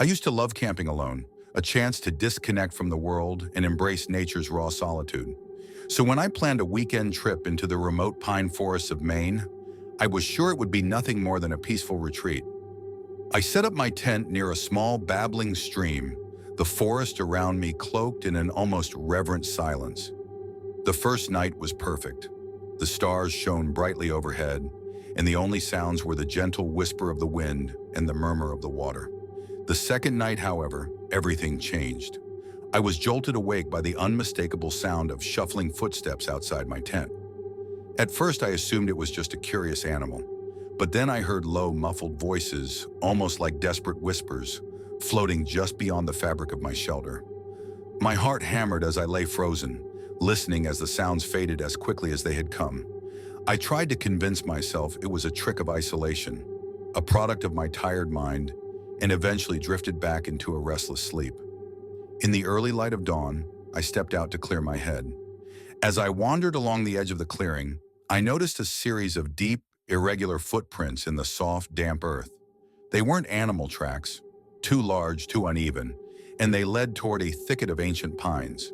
I used to love camping alone, a chance to disconnect from the world and embrace nature's raw solitude. So when I planned a weekend trip into the remote pine forests of Maine, I was sure it would be nothing more than a peaceful retreat. I set up my tent near a small babbling stream, the forest around me cloaked in an almost reverent silence. The first night was perfect. The stars shone brightly overhead, and the only sounds were the gentle whisper of the wind and the murmur of the water. The second night, however, everything changed. I was jolted awake by the unmistakable sound of shuffling footsteps outside my tent. At first, I assumed it was just a curious animal, but then I heard low, muffled voices, almost like desperate whispers, floating just beyond the fabric of my shelter. My heart hammered as I lay frozen, listening as the sounds faded as quickly as they had come. I tried to convince myself it was a trick of isolation, a product of my tired mind, and eventually drifted back into a restless sleep. In the early light of dawn, I stepped out to clear my head. As I wandered along the edge of the clearing, I noticed a series of deep, irregular footprints in the soft, damp earth. They weren't animal tracks, too large, too uneven, and they led toward a thicket of ancient pines.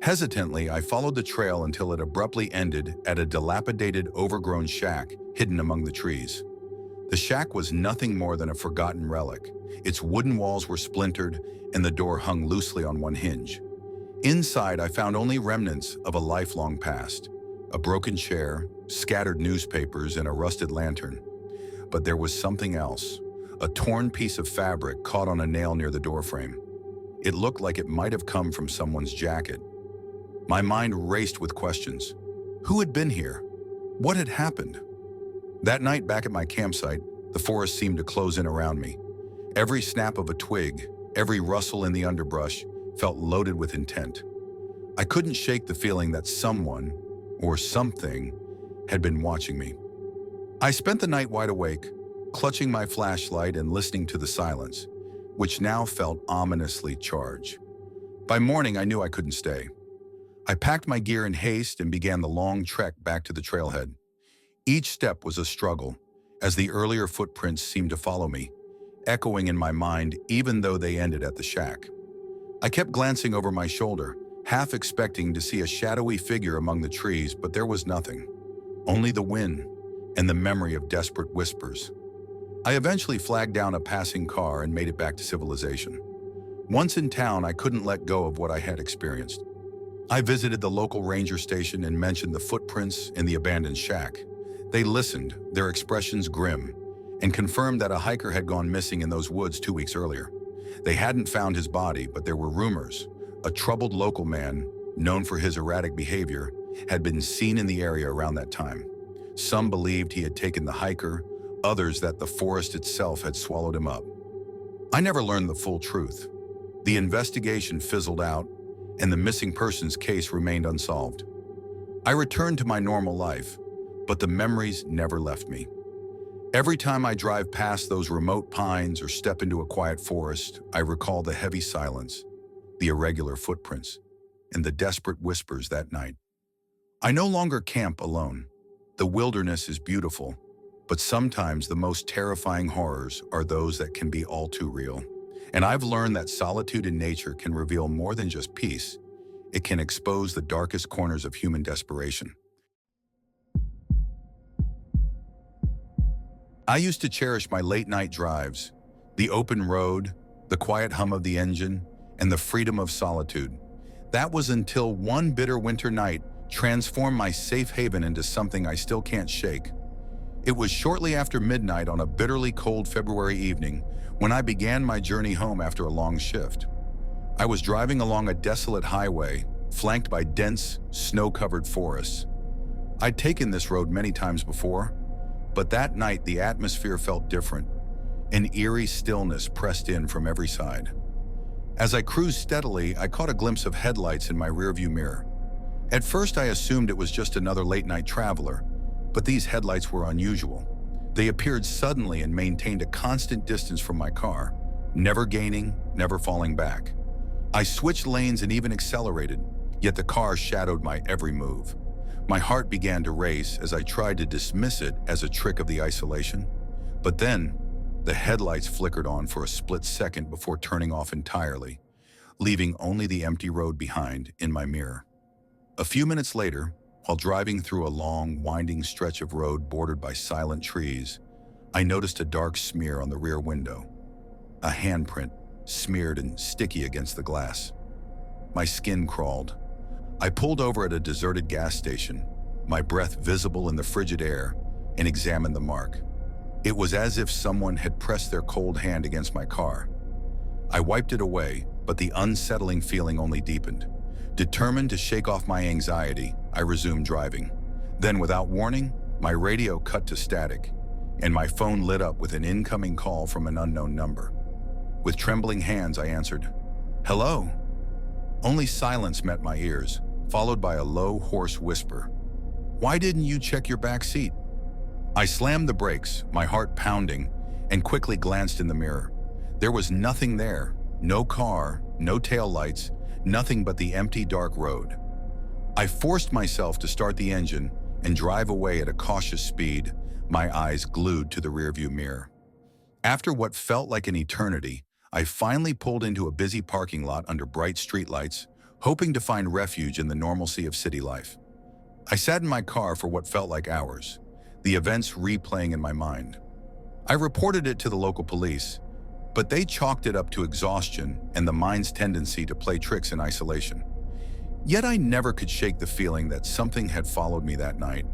Hesitantly, I followed the trail until it abruptly ended at a dilapidated, overgrown shack hidden among the trees. The shack was nothing more than a forgotten relic. Its wooden walls were splintered, and the door hung loosely on one hinge. Inside, I found only remnants of a lifelong past: a broken chair, scattered newspapers, and a rusted lantern. But there was something else, a torn piece of fabric caught on a nail near the doorframe. It looked like it might have come from someone's jacket. My mind raced with questions. Who had been here? What had happened? That night back at my campsite, the forest seemed to close in around me. Every snap of a twig, every rustle in the underbrush felt loaded with intent. I couldn't shake the feeling that someone, or something, had been watching me. I spent the night wide awake, clutching my flashlight and listening to the silence, which now felt ominously charged. By morning, I knew I couldn't stay. I packed my gear in haste and began the long trek back to the trailhead. Each step was a struggle, as the earlier footprints seemed to follow me, echoing in my mind even though they ended at the shack. I kept glancing over my shoulder, half expecting to see a shadowy figure among the trees, but there was nothing. Only the wind and the memory of desperate whispers. I eventually flagged down a passing car and made it back to civilization. Once in town, I couldn't let go of what I had experienced. I visited the local ranger station and mentioned the footprints in the abandoned shack. They listened, their expressions grim, and confirmed that a hiker had gone missing in those woods 2 weeks earlier. They hadn't found his body, but there were rumors. A troubled local man, known for his erratic behavior, had been seen in the area around that time. Some believed he had taken the hiker, others that the forest itself had swallowed him up. I never learned the full truth. The investigation fizzled out, and the missing persons case remained unsolved. I returned to my normal life, but the memories never left me. Every time I drive past those remote pines or step into a quiet forest, I recall the heavy silence, the irregular footprints, and the desperate whispers that night. I no longer camp alone. The wilderness is beautiful, but sometimes the most terrifying horrors are those that can be all too real. And I've learned that solitude in nature can reveal more than just peace. It can expose the darkest corners of human desperation. I used to cherish my late-night drives, the open road, the quiet hum of the engine, and the freedom of solitude. That was until one bitter winter night transformed my safe haven into something I still can't shake. It was shortly after midnight on a bitterly cold February evening when I began my journey home after a long shift. I was driving along a desolate highway, flanked by dense, snow-covered forests. I'd taken this road many times before, but that night the atmosphere felt different. An eerie stillness pressed in from every side. As I cruised steadily, I caught a glimpse of headlights in my rearview mirror. At first, I assumed it was just another late-night traveler, but these headlights were unusual. They appeared suddenly and maintained a constant distance from my car, never gaining, never falling back. I switched lanes and even accelerated, yet the car shadowed my every move. My heart began to race as I tried to dismiss it as a trick of the isolation. But then, The headlights flickered on for a split second before turning off entirely, leaving only the empty road behind in my mirror. A few minutes later, while driving through a long, winding stretch of road bordered by silent trees, I noticed a dark smear on the rear window. A handprint, smeared and sticky against the glass. My skin crawled. I pulled over at a deserted gas station, my breath visible in the frigid air, and examined the mark. It was as if someone had pressed their cold hand against my car. I wiped it away, but the unsettling feeling only deepened. Determined to shake off my anxiety, I resumed driving. Then, without warning, my radio cut to static, and my phone lit up with an incoming call from an unknown number. With trembling hands, I answered, "Hello?" Only silence met my ears, followed by a low, hoarse whisper. "Why didn't you check your back seat?" I slammed the brakes, my heart pounding, and quickly glanced in the mirror. There was nothing there, no car, no taillights, nothing but the empty, dark road. I forced myself to start the engine and drive away at a cautious speed, my eyes glued to the rearview mirror. After what felt like an eternity, I finally pulled into a busy parking lot under bright streetlights, hoping to find refuge in the normalcy of city life. I sat in my car for what felt like hours, the events replaying in my mind. I reported it to the local police, but they chalked it up to exhaustion and the mind's tendency to play tricks in isolation. Yet I never could shake the feeling that something had followed me that night.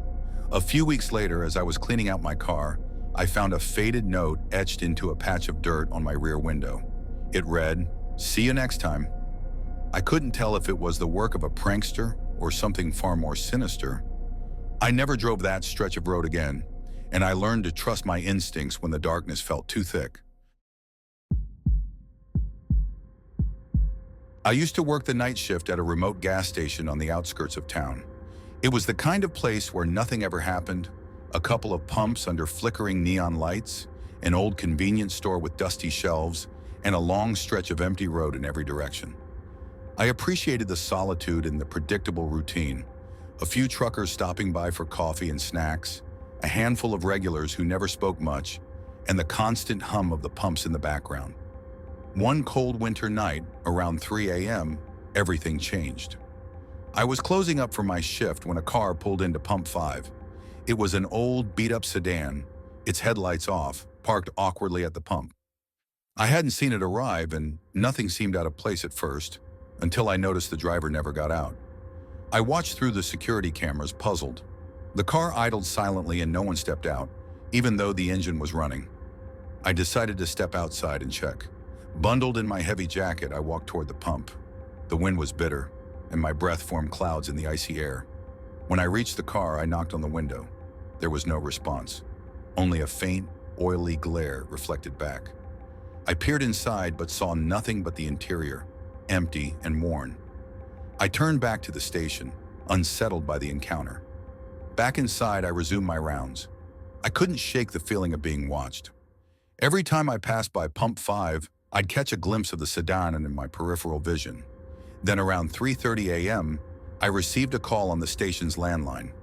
A few weeks later, as I was cleaning out my car, I found a faded note etched into a patch of dirt on my rear window. It read, "See you next time." I couldn't tell if it was the work of a prankster or something far more sinister. I never drove that stretch of road again, and I learned to trust my instincts when the darkness felt too thick. I used to work the night shift at a remote gas station on the outskirts of town. It was the kind of place where nothing ever happened, a couple of pumps under flickering neon lights, an old convenience store with dusty shelves, and a long stretch of empty road in every direction. I appreciated the solitude and the predictable routine. A few truckers stopping by for coffee and snacks, a handful of regulars who never spoke much, and the constant hum of the pumps in the background. One cold winter night, around 3 a.m., everything changed. I was closing up for my shift when a car pulled into Pump 5. It was an old, beat-up sedan, its headlights off, parked awkwardly at the pump. I hadn't seen it arrive, and nothing seemed out of place at first, until I noticed the driver never got out. I watched through the security cameras, puzzled. The car idled silently and no one stepped out, even though the engine was running. I decided to step outside and check. Bundled in my heavy jacket, I walked toward the pump. The wind was bitter, and my breath formed clouds in the icy air. When I reached the car, I knocked on the window. There was no response, only a faint, oily glare reflected back. I peered inside but saw nothing but the interior, empty and worn. I turned back to the station, unsettled by the encounter. Back inside, I resumed my rounds. I couldn't shake the feeling of being watched. Every time I passed by Pump 5, I'd catch a glimpse of the sedan in my peripheral vision. Then around 3:30 a.m., I received a call on the station's landline.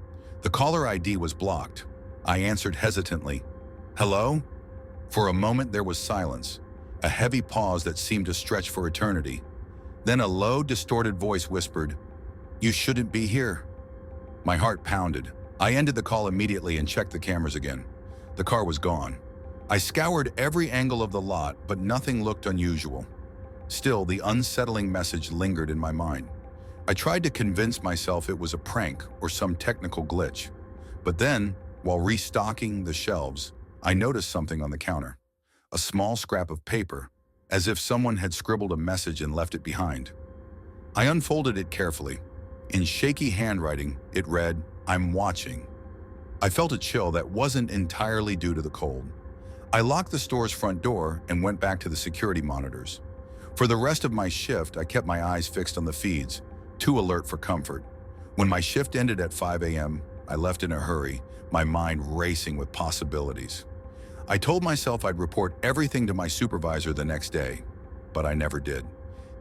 The caller ID was blocked. I answered hesitantly, "Hello?" For a moment there was silence, a heavy pause that seemed to stretch for eternity. Then a low, distorted voice whispered, "You shouldn't be here." My heart pounded. I ended the call immediately and checked the cameras again. The car was gone. I scoured every angle of the lot, but nothing looked unusual. Still, the unsettling message lingered in my mind. I tried to convince myself it was a prank or some technical glitch. But then, while restocking the shelves, I noticed something on the counter. A small scrap of paper, as if someone had scribbled a message and left it behind. I unfolded it carefully. In shaky handwriting, it read, "I'm watching." I felt a chill that wasn't entirely due to the cold. I locked the store's front door and went back to the security monitors. For the rest of my shift, I kept my eyes fixed on the feeds, too alert for comfort. When my shift ended at 5 a.m., I left in a hurry, my mind racing with possibilities. I told myself I'd report everything to my supervisor the next day, but I never did.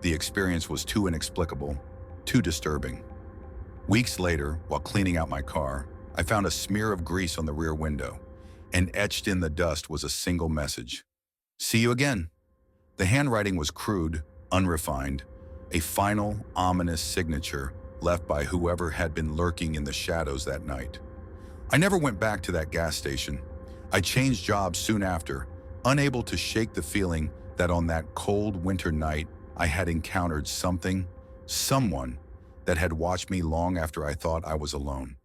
The experience was too inexplicable, too disturbing. Weeks later, while cleaning out my car, I found a smear of grease on the rear window, and etched in the dust was a single message: See you again. The handwriting was crude, unrefined, a final, ominous signature left by whoever had been lurking in the shadows that night. I never went back to that gas station. I changed jobs soon after, unable to shake the feeling that on that cold winter night I had encountered something, someone, that had watched me long after I thought I was alone.